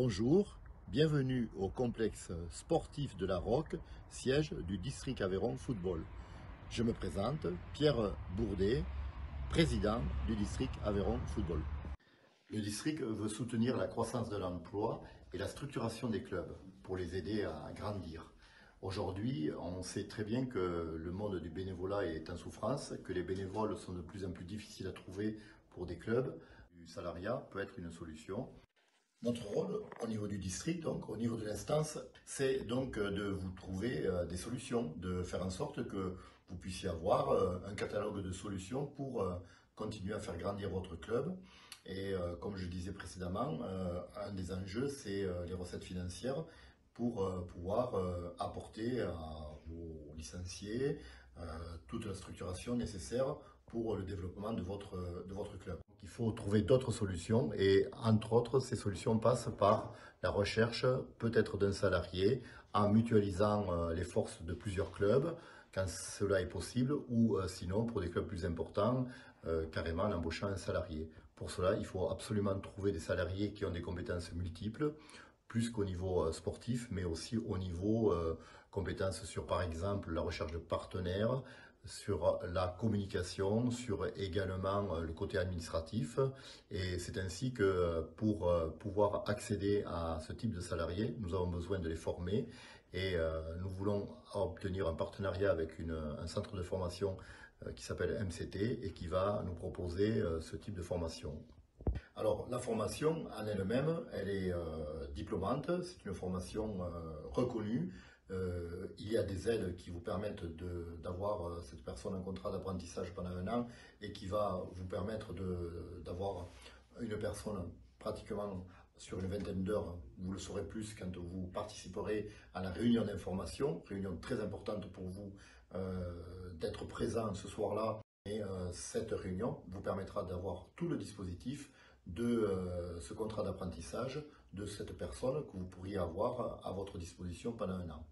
Bonjour, bienvenue au complexe sportif de la Roque, siège du district Aveyron Football. Je me présente, Pierre Bourdet, président du district Aveyron Football. Le district veut soutenir la croissance de l'emploi et la structuration des clubs pour les aider à grandir. Aujourd'hui, on sait très bien que le monde du bénévolat est en souffrance, que les bénévoles sont de plus en plus difficiles à trouver pour des clubs. Du salariat peut être une solution. Notre rôle au niveau du district, donc au niveau de l'instance, c'est donc de vous trouver des solutions, de faire en sorte que vous puissiez avoir un catalogue de solutions pour continuer à faire grandir votre club. Et comme je disais précédemment, un des enjeux, c'est les recettes financières pour pouvoir apporter à vos licenciés toute la structuration nécessaire pour le développement de votre club. Il faut trouver d'autres solutions et entre autres, ces solutions passent par la recherche peut-être d'un salarié en mutualisant les forces de plusieurs clubs quand cela est possible ou sinon pour des clubs plus importants, carrément en embauchant un salarié. Pour cela, il faut absolument trouver des salariés qui ont des compétences multiples, plus qu'au niveau sportif, mais aussi au niveau compétences sur, par exemple, la recherche de partenaires, sur la communication, sur également le côté administratif. Et c'est ainsi que pour pouvoir accéder à ce type de salariés, nous avons besoin de les former et nous voulons obtenir un partenariat avec un centre de formation qui s'appelle MCT et qui va nous proposer ce type de formation. Alors, la formation en elle-même, elle est diplômante, c'est une formation reconnue. Il y a des aides qui vous permettent d'avoir cette personne en contrat d'apprentissage pendant 1 an et qui va vous permettre d'avoir une personne pratiquement sur une vingtaine d'heures. Vous le saurez plus quand vous participerez à la réunion d'information, réunion très importante pour vous d'être présent ce soir-là. Et cette réunion vous permettra d'avoir tout le dispositif de ce contrat d'apprentissage de cette personne que vous pourriez avoir à votre disposition pendant 1 an.